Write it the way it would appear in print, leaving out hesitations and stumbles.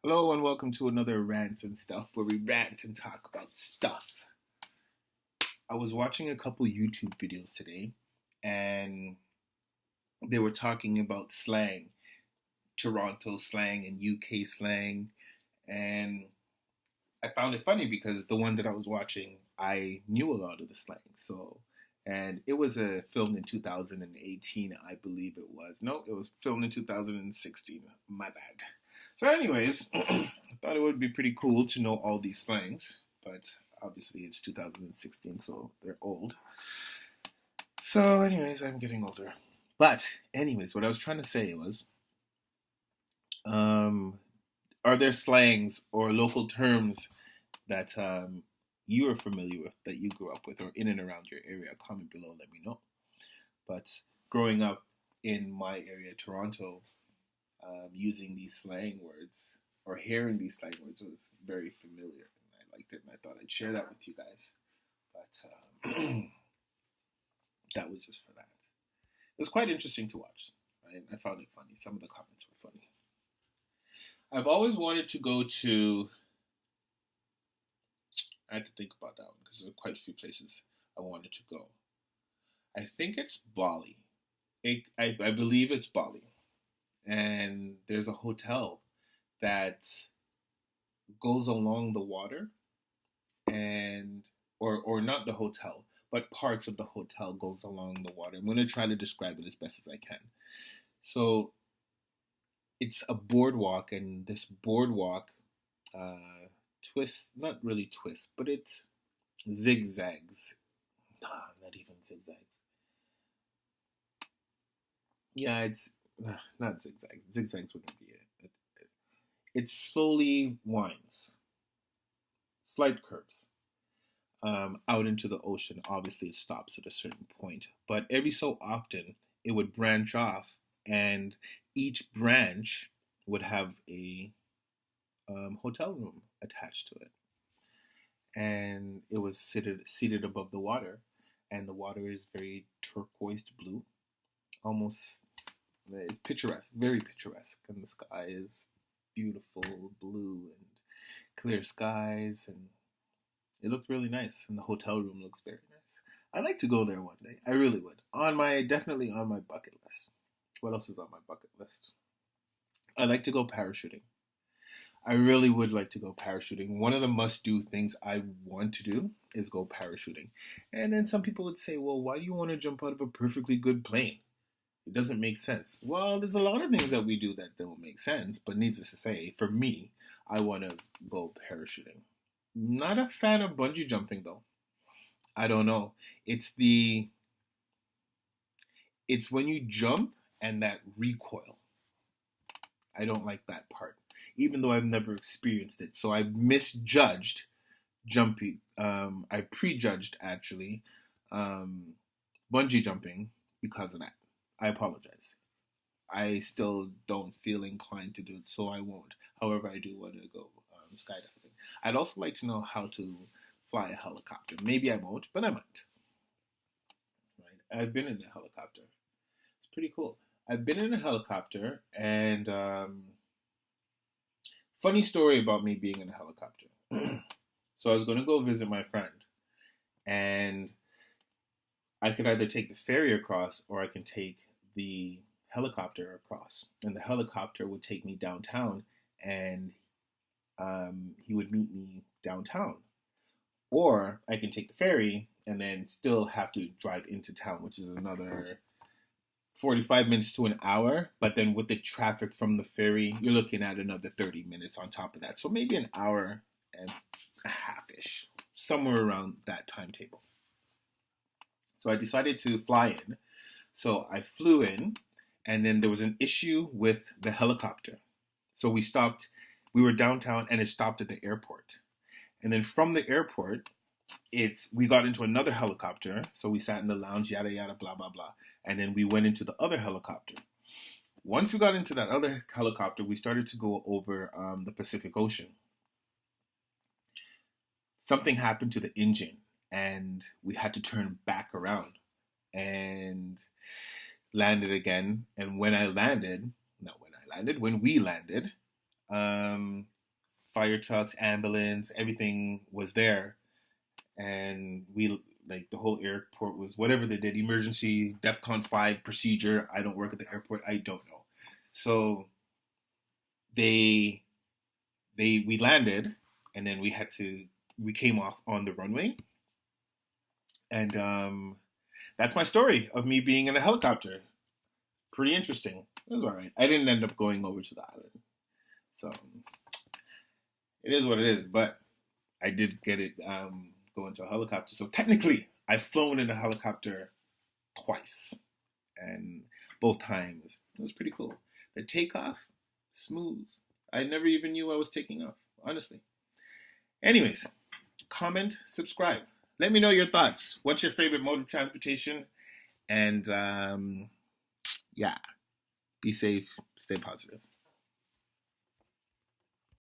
Hello and welcome to another Rant and Stuff where we rant and talk about stuff. I was watching a couple YouTube videos today and they were talking about slang, Toronto slang and UK slang, and I found it funny because the one that I was watching, I knew a lot of the slang. And it was filmed in 2018, I believe it was. No, it was filmed in 2016. My bad. So, anyways, I thought it would be pretty cool to know all these slangs, but obviously it's 2016, so they're old. So, anyways, I'm getting older. But, anyways, what I was trying to say was, um, are there slangs or local terms that you are familiar with, that you grew up with, or in and around your area? Comment below, let me know. But growing up in my area, Toronto, using these slang words or hearing these slang words was very familiar, and I liked it, and I thought I'd share that with you guys. But that was just for that. It was quite interesting to watch. Right? I found it funny. Some of the comments were funny. I've always wanted to go to. I had to think about that one because there's quite a few places I wanted to go. I think it's Bali. I believe it's Bali. And there's a hotel that goes along the water, and or not the hotel, but parts of the hotel goes along the water. I'm going to try to describe it as best as I can. So it's a boardwalk, and this boardwalk twists, not really twists, but it zigzags. Not even zigzags. Yeah, it's not zigzags. Zigzags wouldn't be it. It slowly winds, slight curves, out into the ocean. Obviously, it stops at a certain point, but every so often it would branch off, and each branch would have a hotel room attached to it, and it was seated above the water, and the water is very turquoise blue, almost. It's picturesque, very picturesque, and the sky is beautiful blue and clear skies, and it looked really nice, and the hotel room looks very nice. I'd like to go there one day. I really would. Definitely on my bucket list. What else is on my bucket list? I'd like to go parachuting. I really would like to go parachuting. One of the must-do things I want to do is go parachuting. And then some people would say, well, why do you want to jump out of a perfectly good plane? It doesn't make sense. Well, there's a lot of things that we do that don't make sense, but needless to say, for me, I want to go parachuting. Not a fan of bungee jumping, though. I don't know. It's when you jump and that recoil. I don't like that part, even though I've never experienced it. So I misjudged jumping. I prejudged, actually, bungee jumping because of that. I apologize. I still don't feel inclined to do it, so I won't. However, I do want to go skydiving. I'd also like to know how to fly a helicopter. Maybe I won't, but I might. Right? I've been in a helicopter. It's pretty cool. I've been in a helicopter, and funny story about me being in a helicopter. So I was going to go visit my friend, and I could either take the ferry across or I can take the helicopter across. And the helicopter would take me downtown, and he would meet me downtown. Or I can take the ferry and then still have to drive into town, which is another 45 minutes to an hour. But then with the traffic from the ferry, you're looking at another 30 minutes on top of that. So maybe an hour and a half-ish, somewhere around that timetable. So I decided to fly in. So I flew in, and then there was an issue with the helicopter. So we stopped. We were downtown, and it stopped at the airport. And then from the airport, we got into another helicopter. So we sat in the lounge, yada, yada, blah, blah, blah. And then we went into the other helicopter. Once we got into that other helicopter, we started to go over the Pacific Ocean. Something happened to the engine, and we had to turn back around and landed again. And when we landed, fire trucks, ambulance, everything was there, and we like the whole airport was whatever they did, emergency DEFCON 5 procedure. I don't work at the airport. I don't know. So they we landed, and then we came off on the runway, and that's my story of me being in a helicopter. Pretty interesting. It was all right. I didn't end up going over to the island, so it is what it is. But I did get it go into a helicopter. So technically, I've flown in a helicopter twice, and both times it was pretty cool. The takeoff, smooth. I never even knew I was taking off, honestly. Anyways, comment, subscribe. Let me know your thoughts. What's your favorite mode of transportation? And yeah, be safe, stay positive.